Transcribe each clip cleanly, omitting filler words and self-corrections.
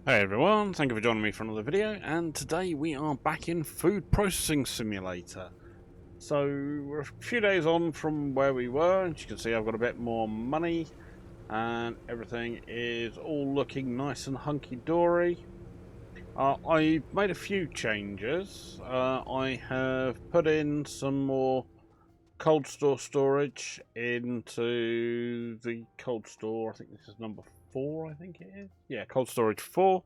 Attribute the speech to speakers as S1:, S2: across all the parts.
S1: Hey everyone, thank you for joining me for another video, and today we are back in Food Processing Simulator. So we're a few days on from where we were, and as you can see I've got a bit more money and everything is all looking nice and hunky-dory. I made a few changes. I have put in some more cold store storage into the cold store. I think this is number 4, I think it is. Yeah, cold storage 4.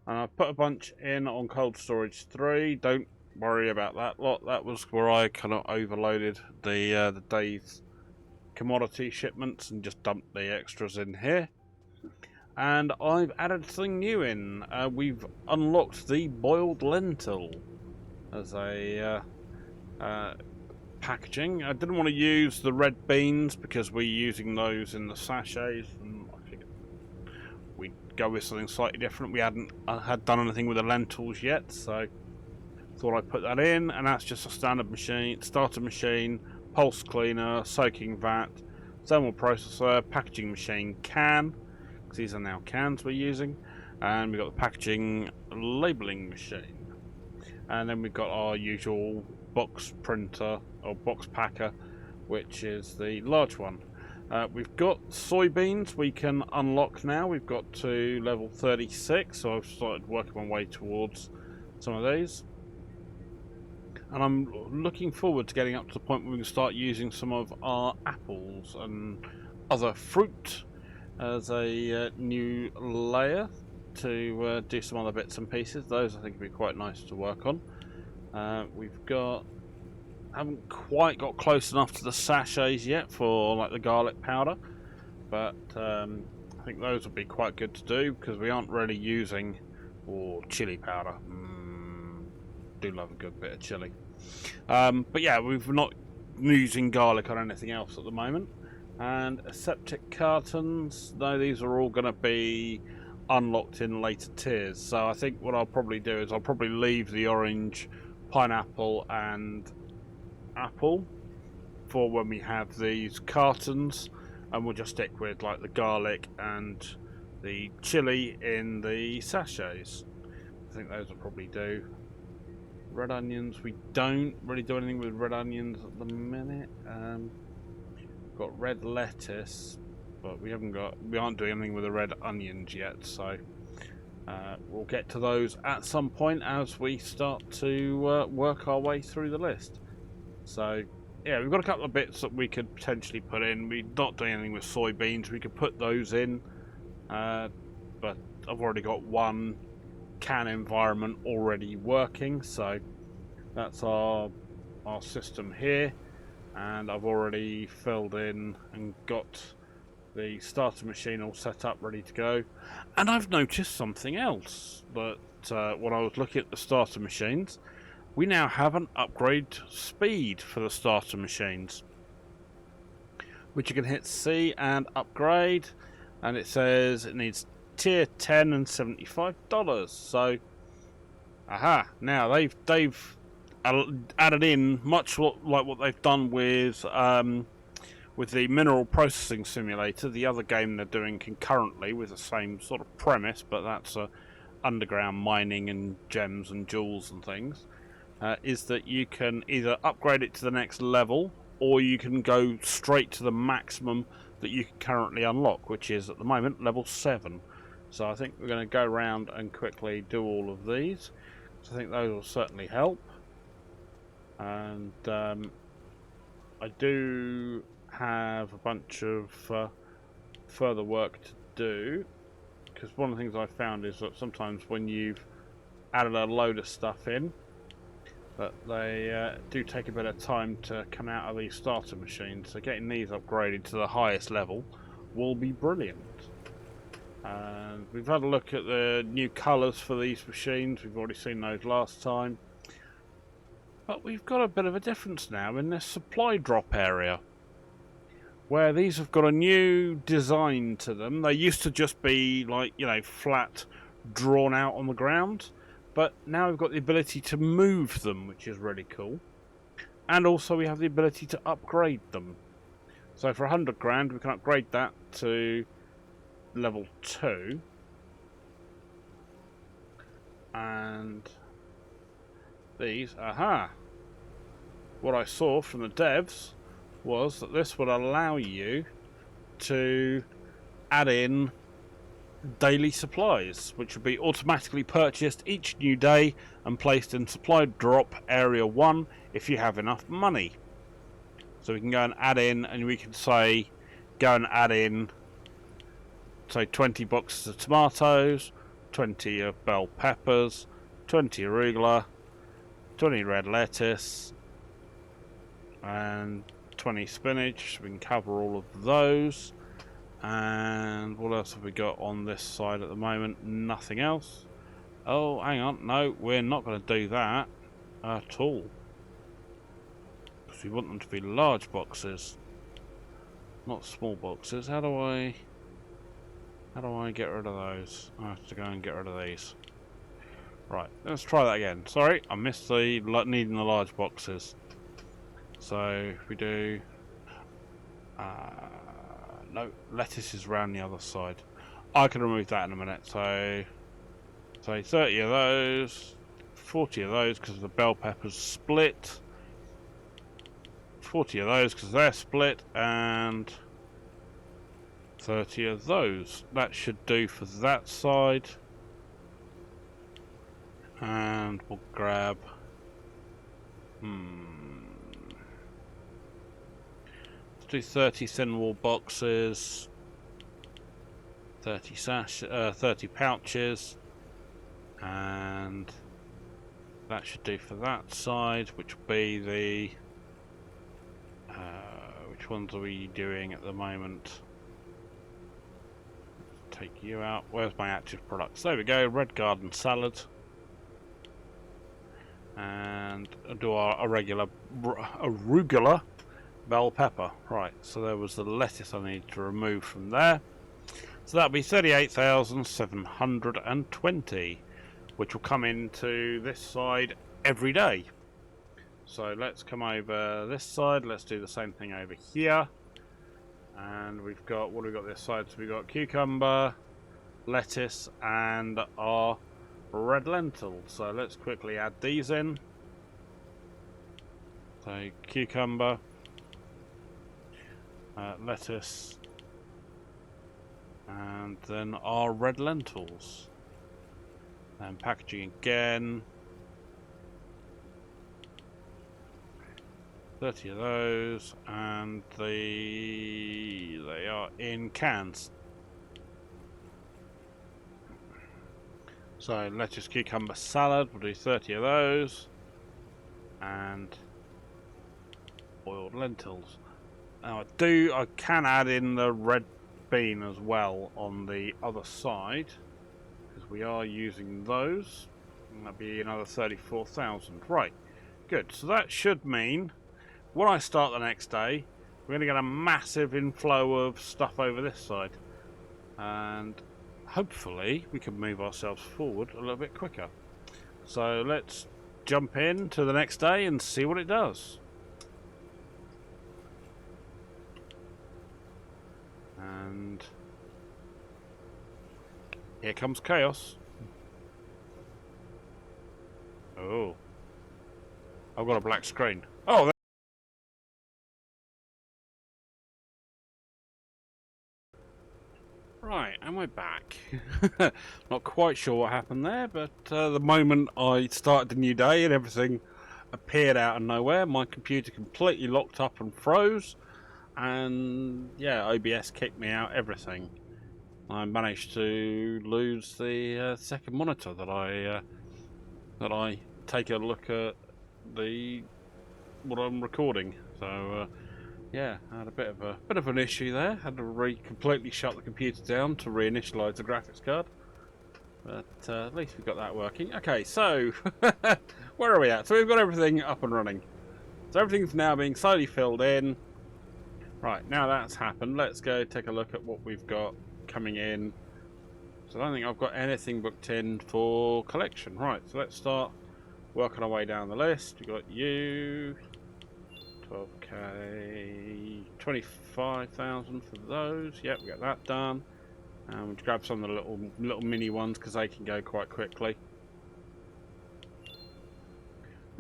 S1: And I've put a bunch in on cold storage 3. Don't worry about that lot. That was where I kind of overloaded the day's commodity shipments and just dumped the extras in here. And I've added something new in. We've unlocked the boiled lentil as a packaging. I didn't want to use the red beans because we're using those in the sachets, and I figured we'd go with something slightly different. We hadn't had done anything with the lentils yet, so thought I'd put that in. And that's just a standard machine, starter machine, pulse cleaner, soaking vat, thermal processor, packaging machine, can, because these are now cans we're using, and we've got the packaging labeling machine, and then we've got our usual box printer or box packer, which is the large one. We've got soybeans we can unlock now. We've got to level 36, so I've started working my way towards some of these. And I'm looking forward to getting up to the point where we can start using some of our apples and other fruit as a new layer to do some other bits and pieces. Those I think would be quite nice to work on. Haven't quite got close enough to the sachets yet for like the garlic powder, but I think those would be quite good to do because we aren't really using chili powder. Do love a good bit of chili, but yeah, we're not using garlic on anything else at the moment. And aseptic cartons, no, these are all going to be unlocked in later tiers. So I think what I'll probably do is I'll probably leave the orange, pineapple and apple for when we have these cartons, and we'll just stick with like the garlic and the chili in the sachets. I think those will probably do. Red onions, we don't really do anything with red onions at the minute. Got red lettuce, but we aren't doing anything with the red onions yet, so we'll get to those at some point as we start to work our way through the list. So yeah, we've got a couple of bits that we could potentially put in. We're not doing anything with soybeans. We could put those in, but I've already got one can environment already working, so that's our system here. And I've already filled in and got the starter machine all set up, ready to go. And I've noticed something else, that when I was looking at the starter machines, we now have an upgrade speed for the starter machines, which you can hit C and upgrade, and it says it needs tier 10 and $75. So, aha! Now they've added in much like what they've done with the Mineral Processing Simulator, the other game they're doing concurrently with the same sort of premise, but that's underground mining and gems and jewels and things. Is that you can either upgrade it to the next level, or you can go straight to the maximum that you can currently unlock, which is at the moment level 7. So I think we're going to go around and quickly do all of these. So I think those will certainly help. And I do have a bunch of further work to do, because one of the things I found is that sometimes when you've added a load of stuff in, but they do take a bit of time to come out of these starter machines, so getting these upgraded to the highest level will be brilliant. And we've had a look at the new colours for these machines. We've already seen those last time, but we've got a bit of a difference now in this supply drop area, where these have got a new design to them. They used to just be like, you know, flat, drawn out on the ground. But now we've got the ability to move them, which is really cool. And also we have the ability to upgrade them. So for 100 grand we can upgrade that to level 2. And these, aha! What I saw from the devs was that this would allow you to add in daily supplies, which would be automatically purchased each new day and placed in supply drop area 1 if you have enough money. So we can go and add in, and we can say, go and add in, say 20 boxes of tomatoes, 20 of bell peppers, 20 arugula, 20 red lettuce, and 20 spinach. We can cover all of those. And what else have we got on this side at the moment? Nothing else. Oh, hang on. No, we're not going to do that at all. Because we want them to be large boxes, not small boxes. How do I get rid of those? I have to go and get rid of these. Right, let's try that again. Sorry, I missed the needing the large boxes. So if we do... no, lettuce is around the other side. I can remove that in a minute. So, say 30 of those, 40 of those because the bell peppers split, 40 of those because they're split, and 30 of those. That should do for that side. And we'll grab... do 30 thin wall boxes, 30 30 pouches, and that should do for that side, which will be the which ones are we doing at the moment? Take you out. Where's my active products? There we go. Red garden salad, and do our regular arugula bell pepper. Right, so there was the lettuce I need to remove from there. So that'll be 38,720, which will come into this side every day. So let's come over this side. Let's do the same thing over here. And we've got, what have we got this side? So we've got cucumber, lettuce, and our red lentils. So let's quickly add these in. So cucumber, lettuce, and then our red lentils. And packaging again. 30 of those, and they are in cans. So lettuce, cucumber, salad. We'll do 30 of those, and boiled lentils. Now I can add in the red bean as well on the other side, because we are using those, and that'll be another 34,000. Right, good. So that should mean when I start the next day, we're going to get a massive inflow of stuff over this side, and hopefully we can move ourselves forward a little bit quicker. So let's jump in to the next day and see what it does. And here comes chaos. Oh, I've got a black screen. Oh, right, and we're back. Not quite sure what happened there, but the moment I started the new day and everything appeared out of nowhere, my computer completely locked up and froze. And yeah, OBS kicked me out everything. I managed to lose the second monitor that I take a look at what I'm recording. So yeah, I had a bit of an issue there. Had to completely shut the computer down to reinitialize the graphics card. But at least we got that working. Okay, so where are we at? So we've got everything up and running. So everything's now being slowly filled in. Right, now that's happened, let's go take a look at what we've got coming in. So I don't think I've got anything booked in for collection. Right, so let's start working our way down the list. We've got you, 12k, 25,000 for those. Yep, we got that done. And we'll grab some of the little mini ones because they can go quite quickly.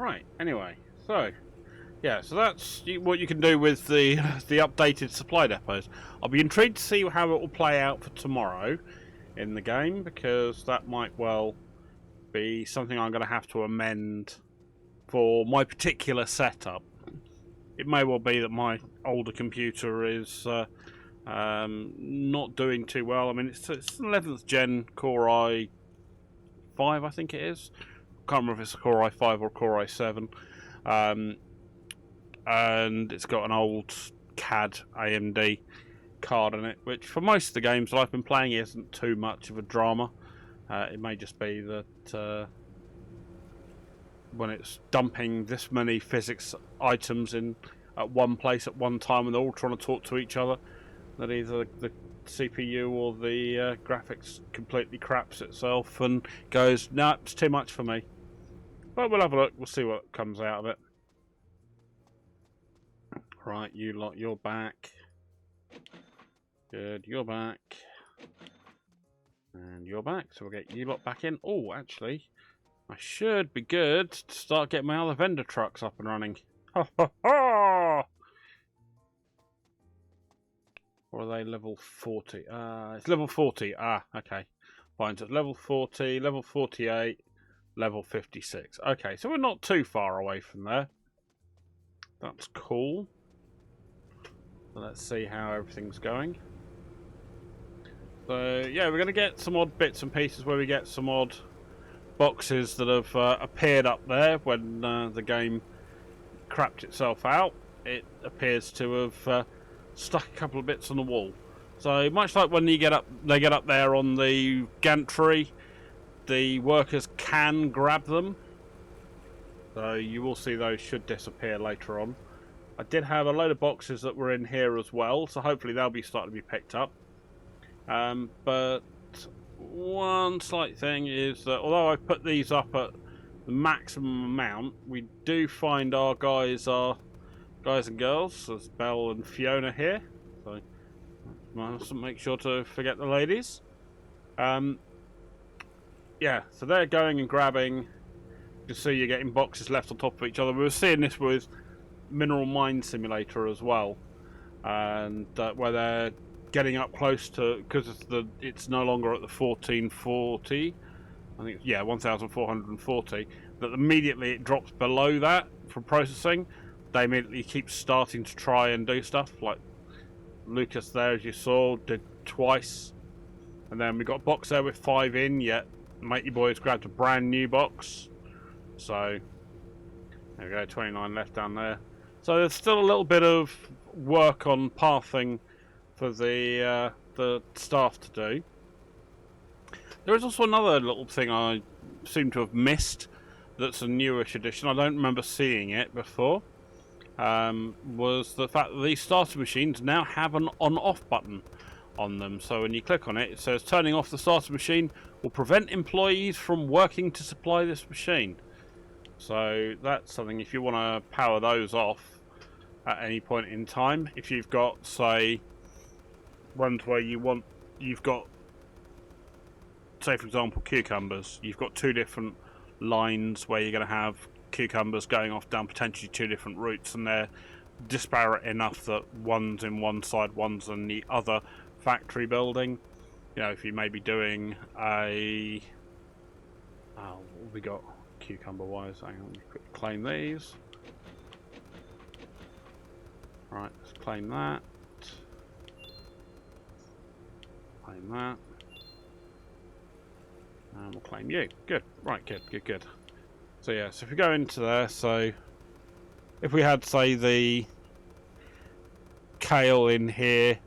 S1: Right, anyway, so yeah, so that's what you can do with the the updated supply depots. I'll be intrigued to see how it will play out for tomorrow in the game, because that might well be something I'm going to have to amend for my particular setup. It may well be that my older computer is not doing too well. I mean, it's an 11th gen Core i5, I think it is. Can't remember if it's a Core i5 or Core i7. And it's got an old CAD AMD card in it, which for most of the games that I've been playing isn't too much of a drama. It may just be that when it's dumping this many physics items in at one place at one time and they're all trying to talk to each other, that either the CPU or the graphics completely craps itself and goes, no, it's too much for me. But we'll have a look, we'll see what comes out of it. Right, you lot, you're back. Good, you're back. And you're back, so we'll get you lot back in. Oh, actually, I should be good to start getting my other vendor trucks up and running. Ha ha ha! Or are they level 40? It's level 40. Ah, okay. Fine, so it's level 40, level 48, level 56. Okay, so we're not too far away from there. That's cool. So let's see how everything's going. So, yeah, we're going to get some odd bits and pieces where we get some odd boxes that have appeared up there when the game crapped itself out. It appears to have stuck a couple of bits on the wall. So much like when they get up there on the gantry, the workers can grab them. So you will see those should disappear later on. I did have a load of boxes that were in here as well, so hopefully they'll be starting to be picked up. But one slight thing is that although I put these up at the maximum amount, we do find our guys and girls, as Belle and Fiona here. So must make sure to forget the ladies. Yeah, so they're going and grabbing. You can see you're getting boxes left on top of each other. We were seeing this with Mineral Mine Simulator as well, and where they're getting up close to, because it's no longer at the 1440. I think, yeah, 1440. That immediately it drops below that for processing. They immediately keep starting to try and do stuff, like Lucas there, as you saw, did twice. And then we got a box there with 5 in, yet Matey Boys grabbed a brand new box. So there we go, 29 left down there. So there's still a little bit of work on pathing for the staff to do. There is also another little thing I seem to have missed that's a newish addition. I don't remember seeing it before. Was the fact that these starter machines now have an on-off button on them. So when you click on it, it says turning off the starter machine will prevent employees from working to supply this machine. So that's something, if you want to power those off at any point in time, if you've got, say, ones where you've got, say for example, cucumbers, you've got 2 different lines where you're going to have cucumbers going off down potentially 2 different routes, and they're disparate enough that one's in one side, one's in the other factory building. You know, if you may be doing a... what have we got cucumber wise? Hang on, let me quickly claim these. Right, let's claim that. Claim that. And we'll claim you. Good. Right, good. So yeah, so if we go into there, so if we had, say, the kale in here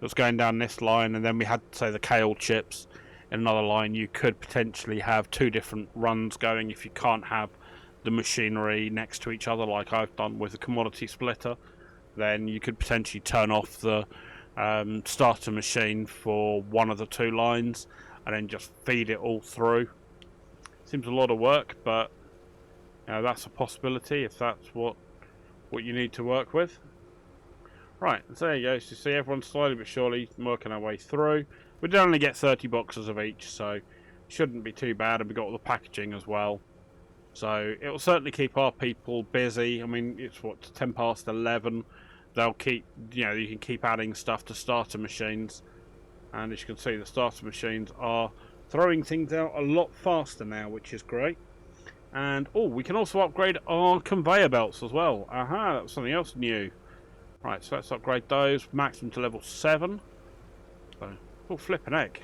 S1: that's going down this line, and then we had, say, the kale chips in another line, you could potentially have 2 different runs going if you can't have the machinery next to each other like I've done with the commodity splitter. Then you could potentially turn off the starter machine for one of the 2 lines and then just feed it all through. Seems a lot of work, but you know, that's a possibility if that's what you need to work with. Right, so there you go. So you see everyone's slowly but surely working our way through. We did only get 30 boxes of each, so shouldn't be too bad, and we got all the packaging as well. So it will certainly keep our people busy. I mean, it's what, 10 past 11. They'll keep, you know, you can keep adding stuff to starter machines. And as you can see, the starter machines are throwing things out a lot faster now, which is great. And, oh, we can also upgrade our conveyor belts as well. Aha, that was something else new. Right, so let's upgrade those, maximum to level 7. So, oh, flipping heck.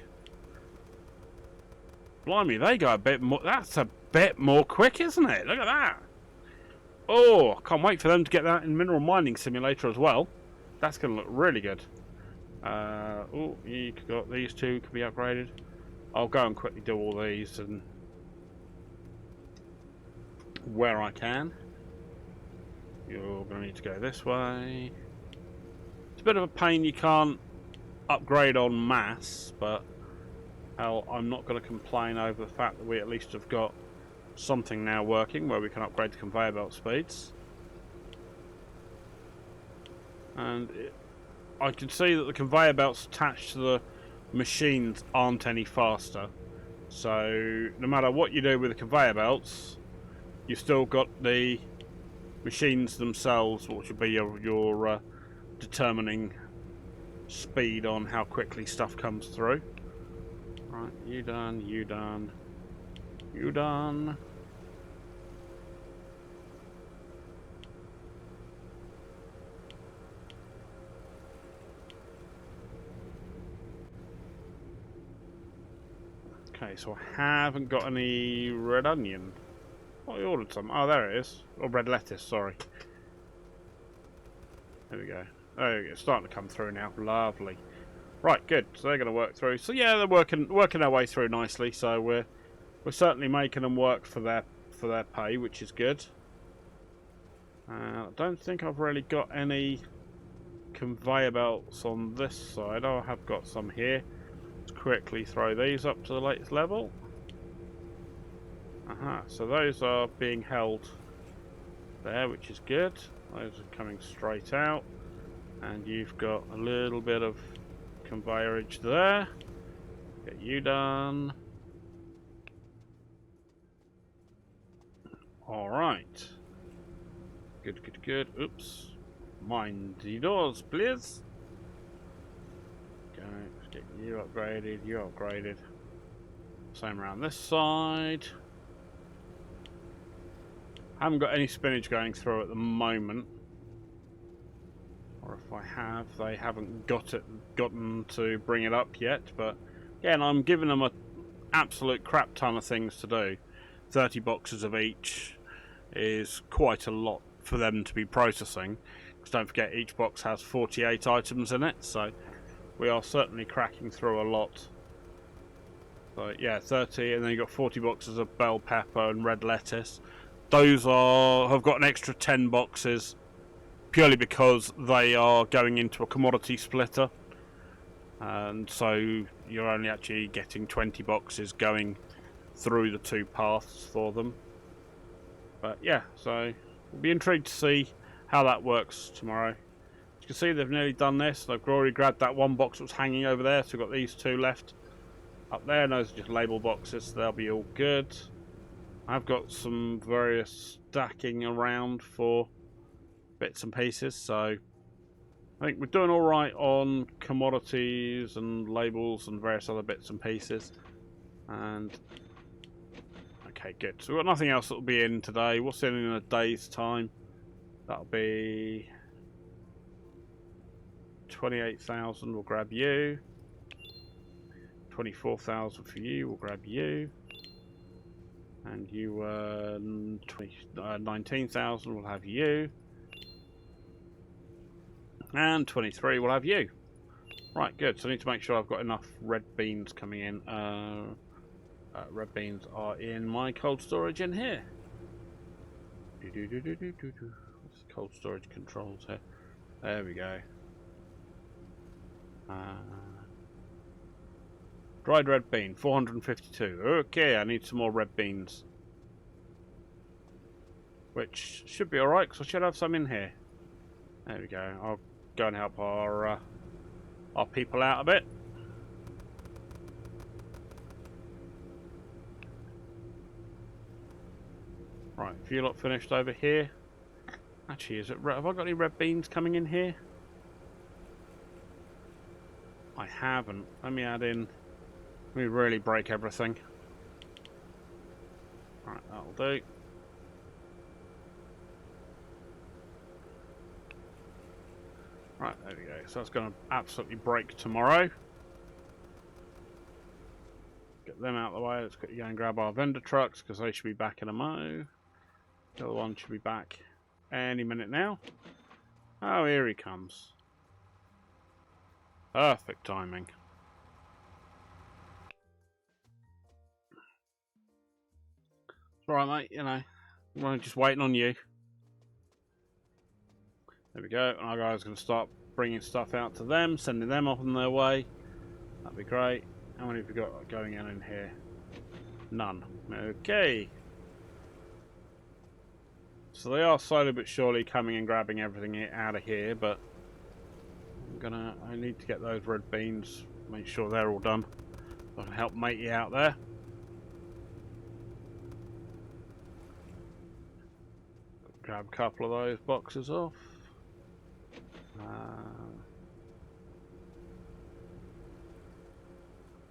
S1: Blimey, they go a bit more, that's a bit more quick, isn't it? Look at that. Oh, I can't wait for them to get that in Mineral Mining Simulator as well. That's going to look really good. Oh, you got these two can be upgraded. I'll go and quickly do all these and where I can. You're going to need to go this way. It's a bit of a pain you can't upgrade en masse, but hell, I'm not going to complain over the fact that we at least have got something now working where we can upgrade the conveyor belt speeds. And I can see that the conveyor belts attached to the machines aren't any faster. So no matter what you do with the conveyor belts, you've still got the machines themselves, which will be your determining speed on how quickly stuff comes through. Right, you done, you done, you done. Okay, so I haven't got any red onion. Oh, I ordered some. Oh, there it is. Or red lettuce, sorry. There we go. There we go. It's starting to come through now. Lovely. Right, good. So they're going to work through. So yeah, they're working their way through nicely. So we're certainly making them work for their pay, which is good. I don't think I've really got any conveyor belts on this side. Oh, I have got some here. Let's quickly throw these up to the latest level. Aha, so those are being held there, which is good. Those are coming straight out. And you've got a little bit of conveyorage there. Get you done. Alright. Good, good, good. Oops. Mind the doors, please. Okay, let's get you upgraded, you upgraded. Same around this side. I haven't got any spinach going through at the moment. Or if I have, they haven't gotten to bring it up yet. But again, I'm giving them an absolute crap ton of things to do. 30 boxes of each is quite a lot for them to be processing. Because don't forget, each box has 48 items in it. So we are certainly cracking through a lot. So yeah, 30, and then you've got 40 boxes of bell pepper and red lettuce. Those have got an extra 10 boxes purely because they are going into a commodity splitter, and so you're only actually getting 20 boxes going through the two paths for them. But yeah, so we'll be intrigued to see how that works tomorrow. As you can see, they've nearly done this. They've already grabbed that one box that was hanging over there, so we've got these two left up there, and those are just label boxes, so they'll be all good. I've got some various stacking around for bits and pieces, so I think we're doing alright on commodities and labels and various other bits and pieces. And okay, good. So we've got nothing else that will be in today. What's in a day's time? That'll be 28,000. We'll grab you. 24,000 for you. We'll grab you. And you 19,000. We'll have you. And 23 we'll have you. Right, good. So I need to make sure I've got enough red beans coming in. Red beans are in my cold storage in here. What's the cold storage controls here? There we go. Dried red bean, 452. Okay, I need some more red beans. Which should be alright, because I should have some in here. There we go. I'll go and help our people out a bit. Right, have you lot finished over here? Actually, have I got any red beans coming in here? I haven't. Let me add in. Let me really break everything. Right, that'll do. Right, there we go. So that's going to absolutely break tomorrow. Get them out of the way. Let's quickly go and grab our vendor trucks because they should be back in a mo. The other one should be back any minute now. Oh, here he comes. Perfect timing. It's alright, mate, you know. We're just waiting on you. There we go. And our guys are going to start bringing stuff out to them, sending them off on their way. That'd be great. How many have we got going in here? None. Okay. So they are slowly but surely coming and grabbing everything out of here, but I need to get those red beans, make sure they're all done. So I can help matey out there. Grab a couple of those boxes off.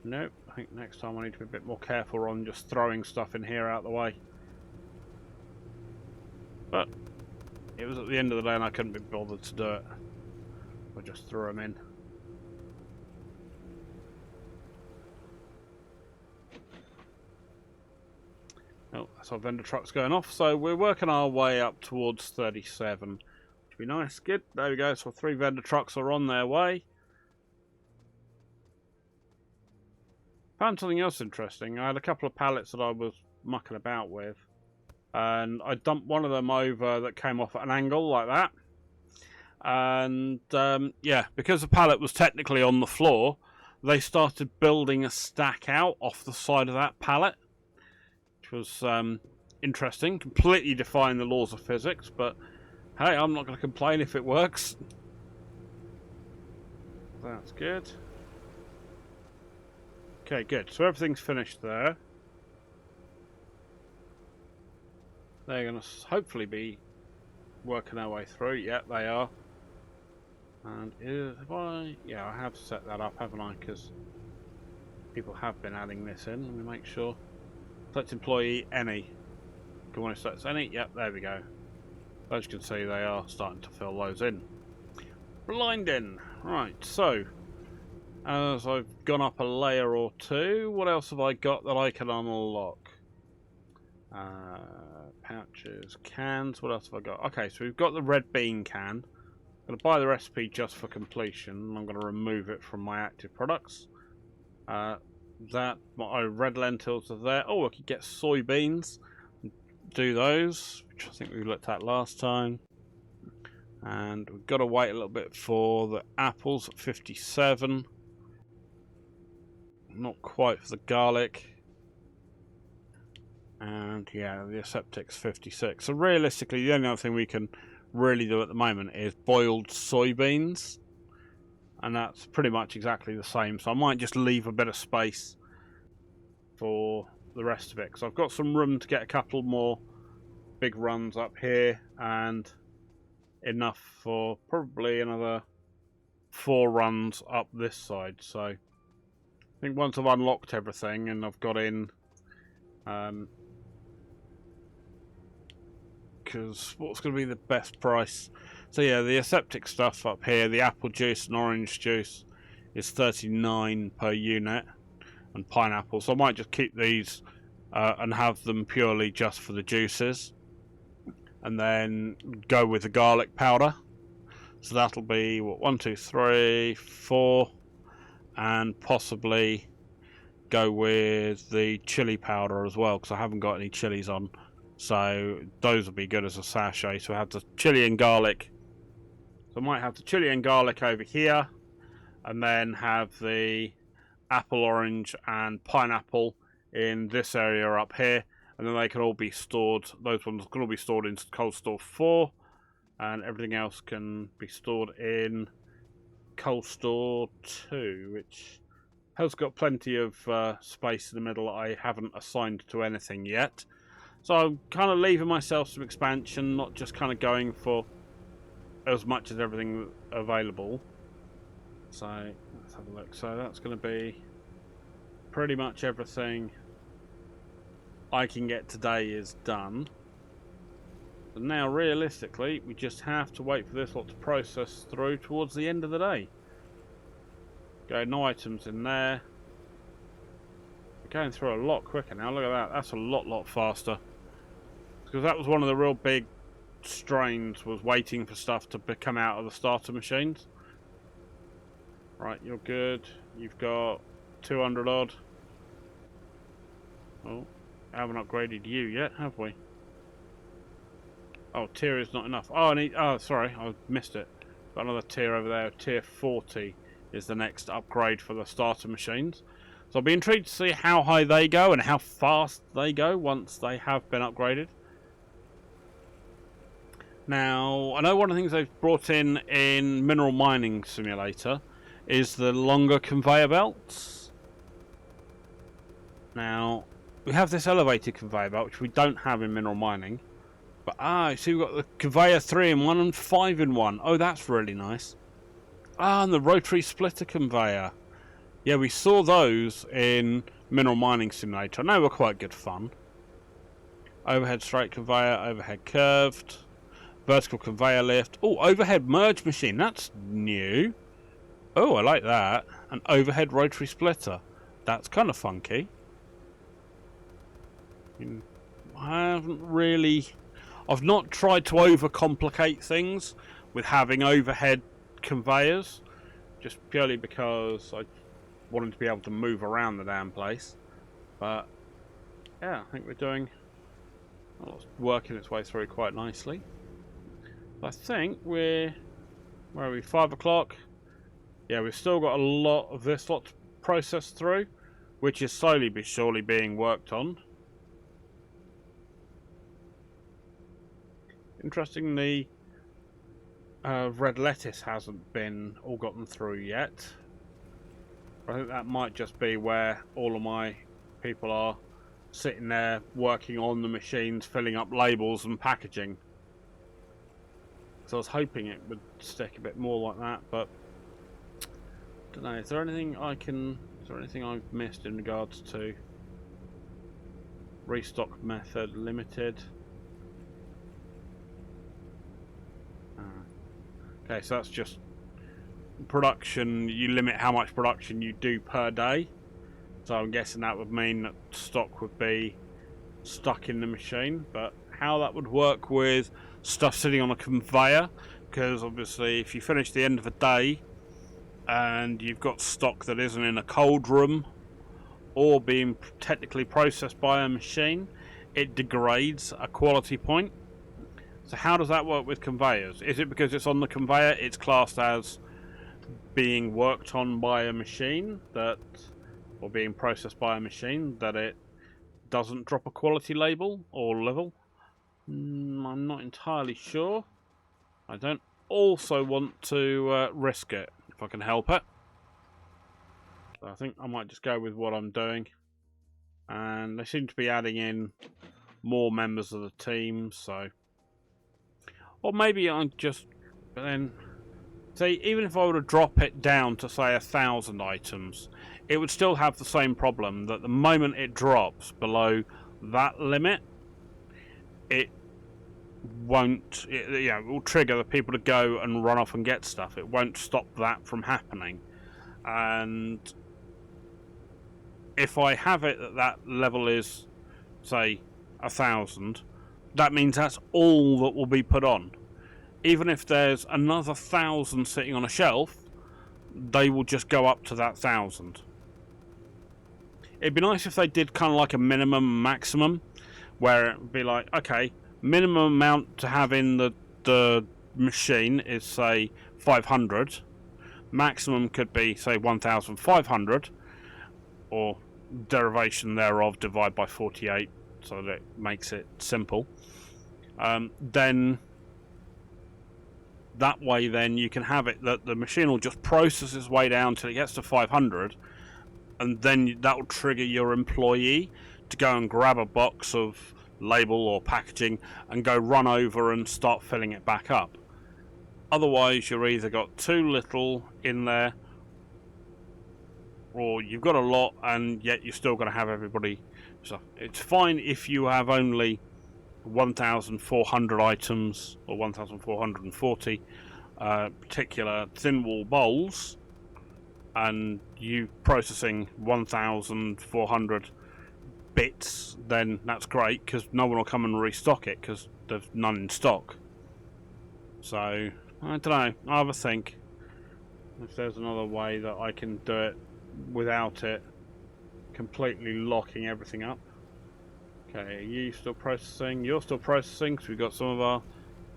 S1: Nope, I think next time I need to be a bit more careful on just throwing stuff in here out the way. But it was at the end of the day and I couldn't be bothered to do it. I just threw them in. Oh, that's our vendor trucks going off. So we're working our way up towards 37. Which would be nice. Good. There we go. So 3 vendor trucks are on their way. Found something else interesting. I had a couple of pallets that I was mucking about with. And I dumped one of them over that came off at an angle like that. And yeah, because the pallet was technically on the floor, they started building a stack out off the side of that pallet, which was interesting. Completely defying the laws of physics, but hey, I'm not going to complain if it works. That's good. Okay, good. So everything's finished there. They're going to hopefully be working their way through. Yeah, they are. And yeah, I have set that up, haven't I? Because people have been adding this in. Let me make sure. Select employee any. Go on, select any. Yep, there we go. As you can see, they are starting to fill those in. Blinding. Right, so as I've gone up a layer or two, what else have I got that I can unlock? Pouches, cans. What else have I got? Okay, so we've got the red bean can. I'm going to buy the recipe just for completion. I'm going to remove it from my active products. My red lentils are there. Oh, I could get soybeans. Do those, which I think we looked at last time. And we've got to wait a little bit for the apples at 57. Not quite for the garlic. And yeah, the aseptic's 56. So realistically, the only other thing we can really do at the moment is boiled soybeans. And that's pretty much exactly the same. So I might just leave a bit of space for the rest of it. Because I've got some room to get a couple more big runs up here. And enough for probably another 4 runs up this side. So I think once I've unlocked everything and I've got in because what's going to be the best price? So yeah, the aseptic stuff up here, the apple juice and orange juice is 39 per unit, and pineapple. So I might just keep these and have them purely just for the juices, and then go with the garlic powder. So that'll be what, 1, 2, 3, 4, and possibly go with the chili powder as well because I haven't got any chilies on. So those will be good as a sachet. So I have the chili and garlic. So I might have the chili and garlic over here, and then have the apple, orange, and pineapple in this area up here, and then they can all be stored. Those ones can all be stored in cold store 4, and everything else can be stored in cold store 2, which has got plenty of space in the middle. I haven't assigned to anything yet. So I'm kind of leaving myself some expansion, not just kind of going for as much as everything available. So let's have a look. So that's going to be pretty much everything I can get today is done. And now realistically we just have to wait for this lot to process through towards the end of the day. Okay, no items in there. We're going through a lot quicker now. Look at that. That's a lot faster. Because that was one of the real big strains, was waiting for stuff to come out of the starter machines. Right, you're good. You've got 200 odd. Oh, I haven't upgraded you yet, have we? Oh, tier is not enough. Oh, I need. Oh, sorry, I missed it. Got another tier over there. Tier 40 is the next upgrade for the starter machines. So I'll be intrigued to see how high they go and how fast they go once they have been upgraded. Now, I know one of the things they've brought in Mineral Mining Simulator is the longer conveyor belts. Now, we have this elevated conveyor belt, which we don't have in mineral mining. But, see, we've got the conveyor 3-in-1 and 5-in-1. Oh, that's really nice. And the rotary splitter conveyor. Yeah, we saw those in Mineral Mining Simulator. I know they were quite good fun. Overhead straight conveyor, overhead curved. Vertical conveyor lift. Oh, overhead merge machine. That's new. Oh, I like that. An overhead rotary splitter. That's kind of funky. I've not tried to overcomplicate things with having overhead conveyors, just purely because I wanted to be able to move around the damn place. But yeah, I think we're doing, well, it's working its way through quite nicely. I think where are we? 5 o'clock. Yeah, we've still got a lot of this lot to process through, which is slowly but surely being worked on. Interestingly, red lettuce hasn't been all gotten through yet. I think that might just be where all of my people are sitting there working on the machines, filling up labels and packaging. So I was hoping it would stick a bit more like that, but I don't know. Is there anything I've missed in regards to restock method limited? Okay, so that's just production. You limit how much production you do per day. So I'm guessing that would mean that stock would be stuck in the machine. But how that would work with stuff sitting on a conveyor, because obviously if you finish the end of a day and you've got stock that isn't in a cold room or being technically processed by a machine, it degrades a quality point. So how does that work with conveyors? Is it because it's on the conveyor, it's classed as being worked on by a machine, or being processed by a machine, that it doesn't drop a quality label or level? I'm not entirely sure. I don't also want to risk it if I can help it. So I think I might just go with what I'm doing. And they seem to be adding in more members of the team, so... Or maybe I'm just... But then... See, even if I were to drop it down to, say, 1,000 items, it would still have the same problem, that the moment it drops below that limit, it won't... It will trigger the people to go and run off and get stuff. It won't stop that from happening. And if I have it at that level is, say, 1,000... that means that's all that will be put on. Even if there's another 1,000 sitting on a shelf, they will just go up to that 1,000. It'd be nice if they did kind of like a minimum and maximum, where it would be like, okay, minimum amount to have in the machine is, say, 500. Maximum could be, say, 1,500, or derivation thereof, divide by 48. So that it makes it simple. Then that way, then you can have it that the machine will just process its way down till it gets to 500, and then that will trigger your employee to go and grab a box of label or packaging and go run over and start filling it back up. Otherwise, you're either got too little in there, or you've got a lot and yet you're still going to have everybody. So it's fine if you have only 1,400 items or 1,440 particular thin wall bowls, and you processing 1,400 bits, then that's great because no one will come and restock it because there's none in stock. So I don't know, I have a think if there's another way that I can do it without it completely locking everything up. Okay, are you still processing? You're still processing because we've got some of our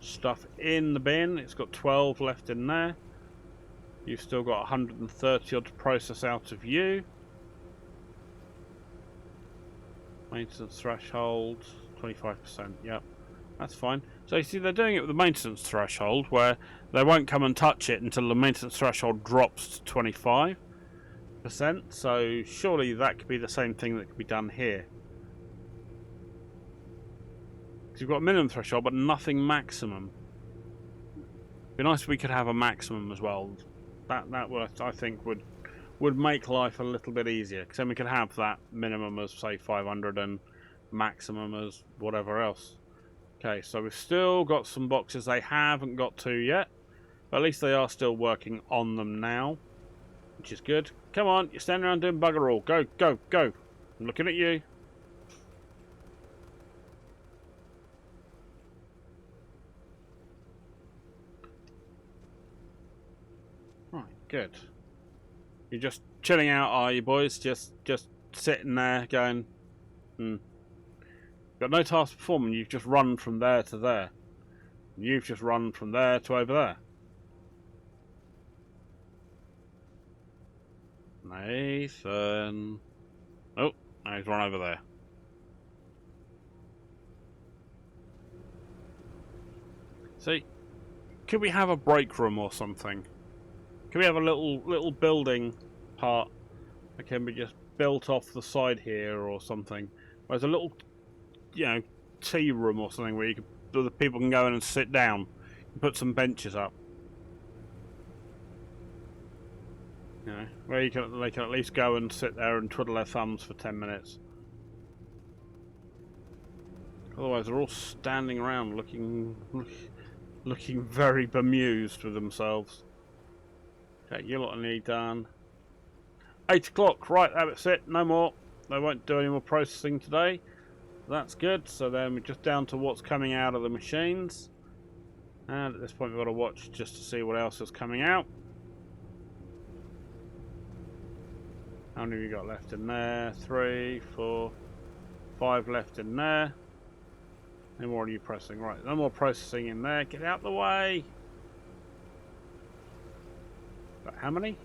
S1: stuff in the bin. It's got 12 left in there. You've still got 130 odd to process out of you. Maintenance threshold 25%. Yep, that's fine. So you see, they're doing it with the maintenance threshold where they won't come and touch it until the maintenance threshold drops to 25%. So surely that could be the same thing that could be done here. Because you've got a minimum threshold, but nothing maximum. It'd be nice if we could have a maximum as well. That would, I think, would make life a little bit easier. Because then we could have that minimum as, say, 500 and maximum as whatever else. Okay, so we've still got some boxes they haven't got to yet. But at least they are still working on them now, which is good. Come on, you're standing around doing bugger all. Go, go, go. I'm looking at you. Right, good. You're just chilling out, are you, boys? Just sitting there going, Got no task to perform, and you've just run from there to there. You've just run from there to over there. Nathan. Oh, now he's run over there. See, could we have a break room or something? Could we have a little building part that can be just built off the side here or something? There's a little, tea room or something where the people can go in and sit down and put some benches up. Where they can at least go and sit there and twiddle their thumbs for 10 minutes. Otherwise, they're all standing around looking very bemused with themselves. Okay, you lot need done. 8 o'clock, right, that's it, no more. They won't do any more processing today. That's good, so then we're just down to what's coming out of the machines. And at this point we've got to watch just to see what else is coming out. How many have you got left in there? 3, 4, 5 left in there. No more are you pressing? Right, no more processing in there. Get out the way. But how many?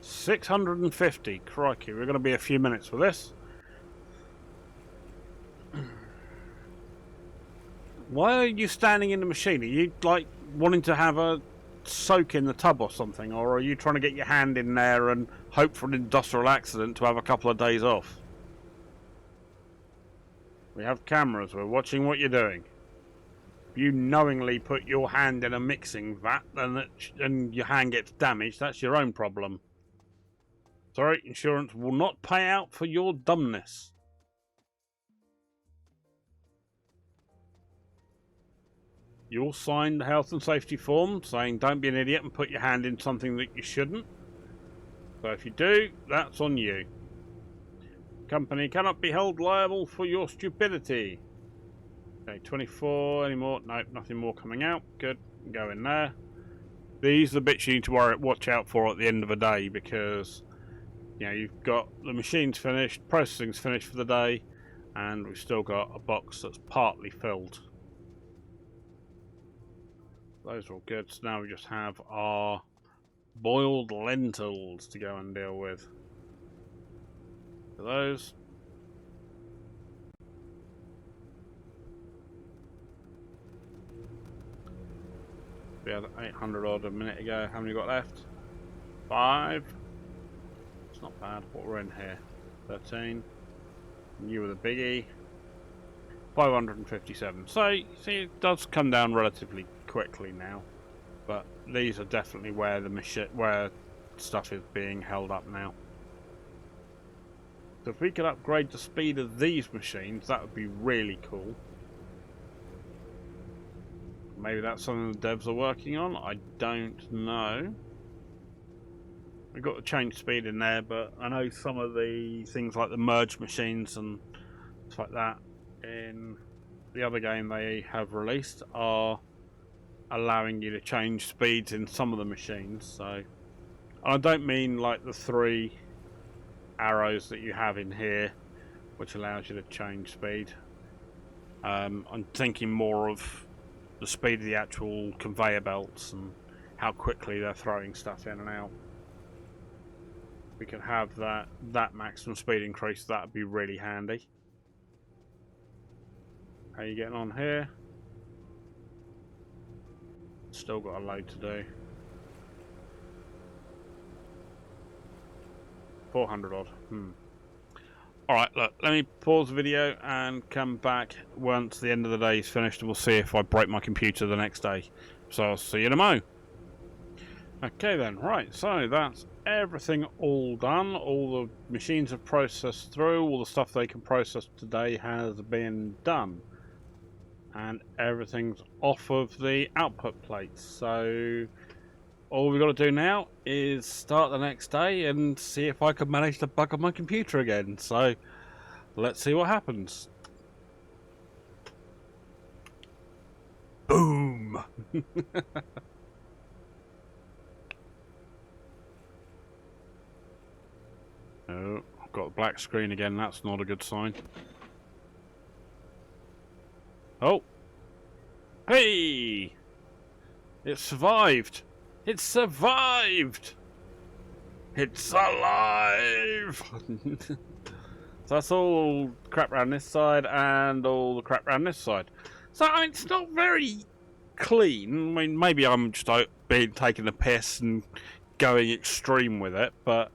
S1: 650. Crikey, we're going to be a few minutes with this. Why are you standing in the machine? Are you like wanting to have a soak in the tub or something, or are you trying to get your hand in there and hope for an industrial accident to have a couple of days off? We have cameras, we're watching what you're doing. If you knowingly put your hand in a mixing vat and your hand gets damaged, that's your own problem. Sorry, insurance will not pay out for your dumbness. You all signed the health and safety form saying don't be an idiot and put your hand in something that you shouldn't. So if you do, that's on you. Company cannot be held liable for your stupidity. Okay, 24 anymore. Nope, nothing more coming out. Good, go in there. These are the bits you need to watch out for at the end of the day, because you've got the machines finished, processing's finished for the day, and we've still got a box that's partly filled. Those are all good. So now we just have our boiled lentils to go and deal with. For those. We had 800 odd a minute ago. How many got left? 5. It's not bad. What we're in here? 13. And you were the biggie. 557. So, see, it does come down relatively quickly now. But these are definitely where where stuff is being held up now. So if we could upgrade the speed of these machines, that would be really cool. Maybe that's something the devs are working on. I don't know. We've got to change speed in there, but I know some of the things like the merge machines and stuff like that in the other game they have released are allowing you to change speeds in some of the machines. So I don't mean like the 3 arrows that you have in here, which allows you to change speed. I'm thinking more of the speed of the actual conveyor belts and how quickly they're throwing stuff in and out. We can have that maximum speed increase. That would be really handy. How are you getting on here? Still got a load to do. 400 odd. Alright, look, let me pause the video and come back once the end of the day is finished, and we'll see if I break my computer the next day. So I'll see you in a mo. Okay then, right, so that's everything all done. All the machines have processed through, all the stuff they can process today has been done. And everything's off of the output plates. So all we've got to do now is start the next day and see if I can manage to bug on my computer again. So let's see what happens. Boom! Oh, I've got a black screen again. That's not a good sign. Oh! Hey! It survived! It survived! It's alive! So that's all crap around this side and all the crap around this side. So, I mean, it's not very clean. I mean, maybe I'm just being taking the piss and going extreme with it, but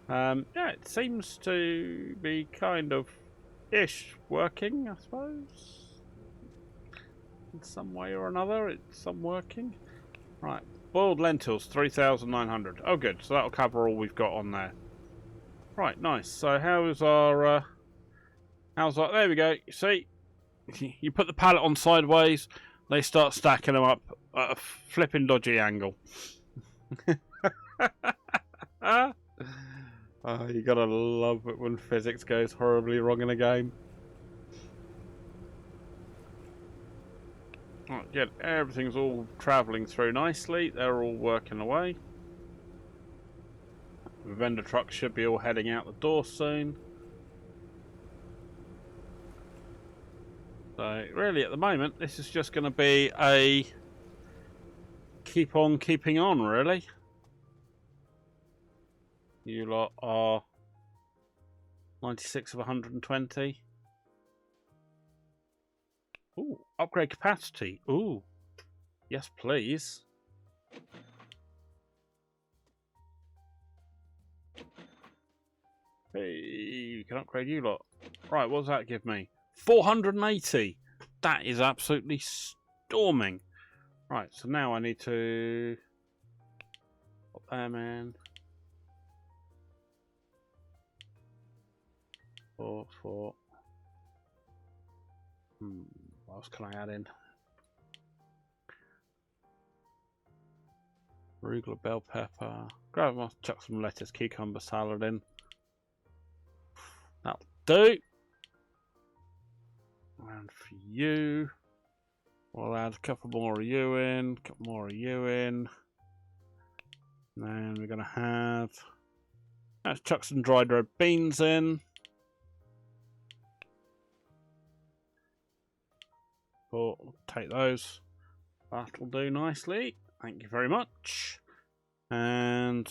S1: yeah, it seems to be kind of ish working, I suppose. In some way or another, it's some working. Right, boiled lentils, 3,900. Oh, good. So that'll cover all we've got on there. Right, nice. So how's our? There we go. You see, you put the pallet on sideways, they start stacking them up at a flipping dodgy angle. Oh, you gotta love it when physics goes horribly wrong in a game. Right, good. Everything's all travelling through nicely. They're all working away. The vendor trucks should be all heading out the door soon. So, really, at the moment, this is just going to be a keep on keeping on, really. You lot are 96 of 120. Ooh, upgrade capacity. Ooh, yes, please. Hey, you can upgrade you lot. Right, what does that give me? 480. That is absolutely storming. Right, so now I need to put them in. 4, 4. What else can I add in? Arugula, bell pepper. Grab them, chuck some lettuce, cucumber salad in. That'll do. And for you, we'll add a couple more of you in, a couple more of you in. And then we're going to have. Let's chuck some dried red beans in. We'll take those. That'll do nicely. Thank you very much. And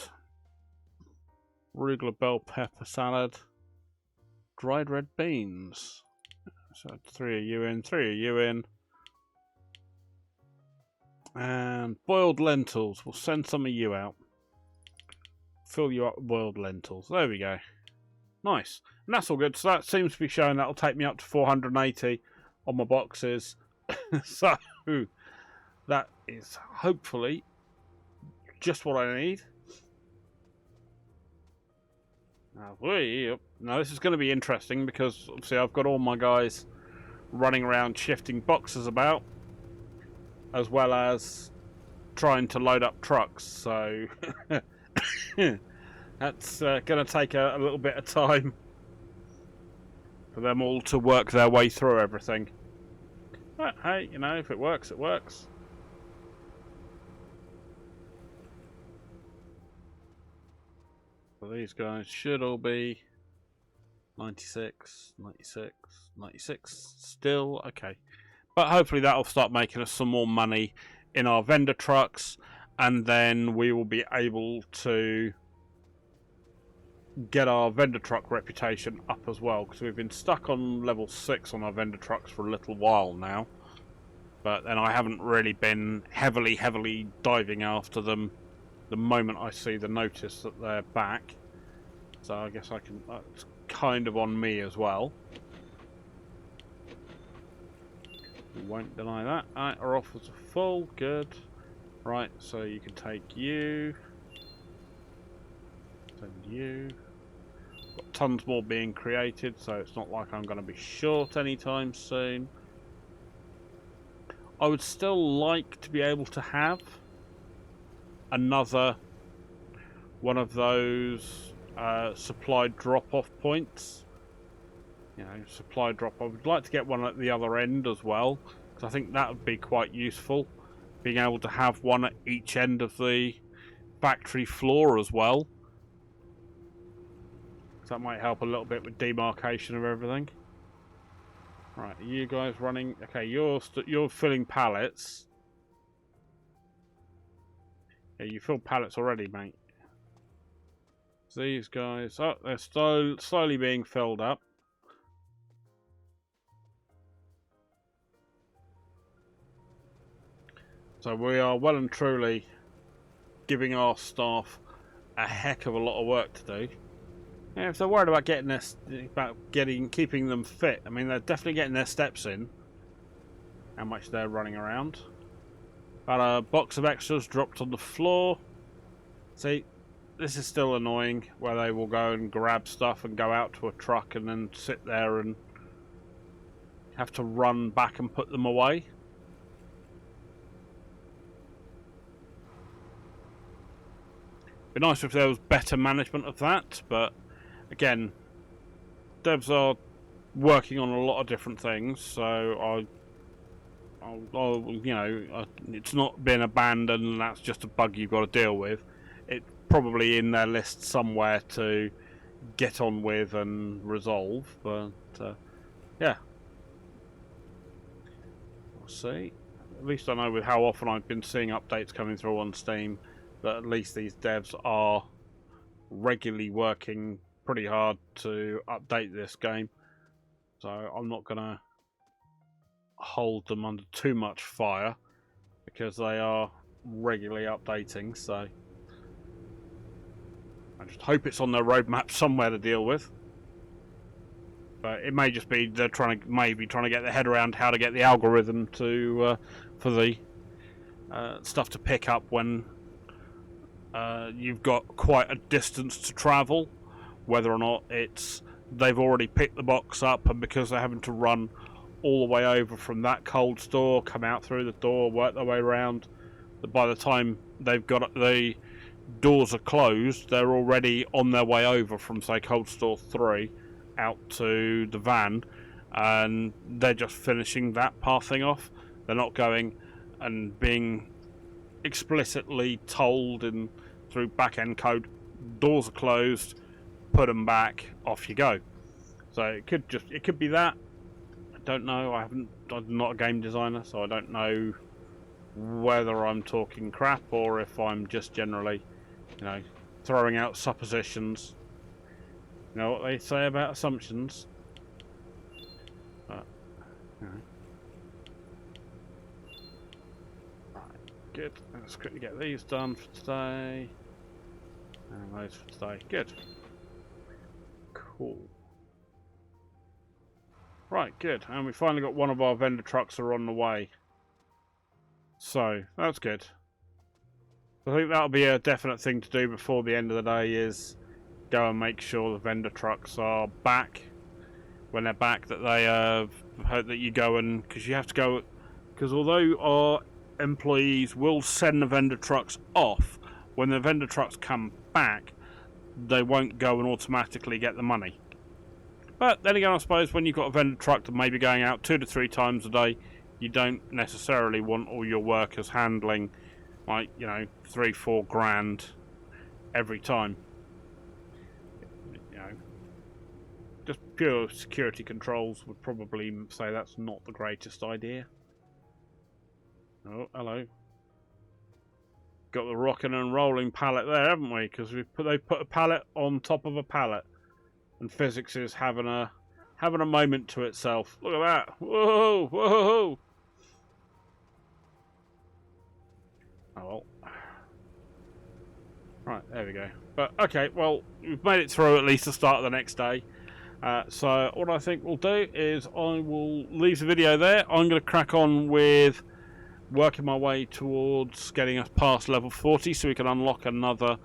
S1: arugula bell pepper salad. Dried red beans. So 3 of you in, 3 of you in. And boiled lentils. We'll send some of you out. Fill you up with boiled lentils. There we go. Nice. And that's all good. So that seems to be showing that'll take me up to 480. on my boxes. So that is hopefully just what I need. Now this is going to be interesting because obviously I've got all my guys running around shifting boxes about, as well as trying to load up trucks. So that's going to take a little bit of time for them all to work their way through everything. But hey, you know, if it works, it works. So these guys should all be 96, 96, 96 still. Okay. But hopefully that'll start making us some more money in our vendor trucks, and then we will be able to get our vendor truck reputation up as well, because we've been stuck on level 6 on our vendor trucks for a little while now. But then I haven't really been heavily diving after them the moment I see the notice that they're back. So I guess I can, that's kind of on me as well. Won't deny that. Alright, our offers are full, good. Right, so you can take you. Send you. Got tons more being created, so it's not like I'm going to be short anytime soon. I would still like to be able to have another one of those supply drop-off points. You know, supply drop. I would like to get one at the other end as well, because I think that would be quite useful. Being able to have one at each end of the factory floor as well. So that might help a little bit with demarcation of everything. Right, are you guys running? Okay, you're filling pallets. Yeah, you fill pallets already, mate. So these guys, oh, they're slowly being filled up. So we are well and truly giving our staff a heck of a lot of work to do. Yeah, if they're worried about keeping them fit, I mean, they're definitely getting their steps in. How much they're running around. Got a box of extras dropped on the floor. See, this is still annoying, where they will go and grab stuff and go out to a truck and then sit there and have to run back and put them away. It'd be nice if there was better management of that, but again, devs are working on a lot of different things, so you know, it's not been abandoned and that's just a bug you've got to deal with. It's probably in their list somewhere to get on with and resolve, but yeah. We'll see. At least I know with how often I've been seeing updates coming through on Steam, that at least these devs are regularly working pretty hard to update this game. So I'm not going to hold them under too much fire, because they are regularly updating, so I just hope it's on their roadmap somewhere to deal with. But it may just be they're maybe trying to get their head around how to get the algorithm to for the stuff to pick up when you've got quite a distance to travel, whether or not it's they've already picked the box up, and because they're having to run all the way over from that cold store, come out through the door, work their way around, by the time they've got the doors are closed, they're already on their way over from, say, cold store 3 out to the van, and they're just finishing that pathing off. They're not going and being explicitly told in through back-end code, doors are closed, put them back, off you go. So it could be that. I don't know. I'm not a game designer, so I don't know whether I'm talking crap or if I'm just generally, you know, throwing out suppositions. You know what they say about assumptions. But, you know. Right, good. Let's quickly get these done for today. And those for today. Good. Cool. Right, good. And we finally got one of our vendor trucks are on the way. So, that's good. I think that'll be a definite thing to do before the end of the day is go and make sure the vendor trucks are back. When they're back, that they hope that you go and... Because you have to go... Because although our employees will send the vendor trucks off, when the vendor trucks come back, they won't go and automatically get the money. But then again, I suppose when you've got a vendor truck that may be going out 2 to 3 times a day, you don't necessarily want all your workers handling, like, you know, 3-4 grand every time. You know, just pure security controls would probably say that's not the greatest idea. Oh, hello. Got the rocking and rolling pallet there, haven't we? Because they've put a pallet on top of a pallet, and physics is having a moment to itself. Look at that! Whoa, whoa! Oh well. Right, there we go. But okay, well, we've made it through at least the start of the next day. So what I think we'll do is I will leave the video there. I'm going to crack on with working my way towards getting us past level 40 so we can unlock another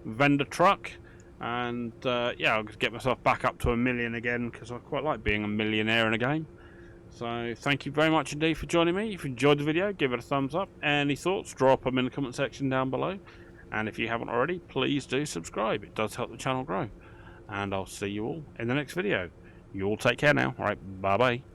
S1: vendor truck. And yeah, I'll just get myself back up to 1 million again because I quite like being a millionaire in a game. So thank you very much indeed for joining me. If you enjoyed the video, give it a thumbs up. Any thoughts, drop them in the comment section down below. And if you haven't already, please do subscribe. It does help the channel grow. And I'll see you all in the next video. You all take care now. Alright, bye bye.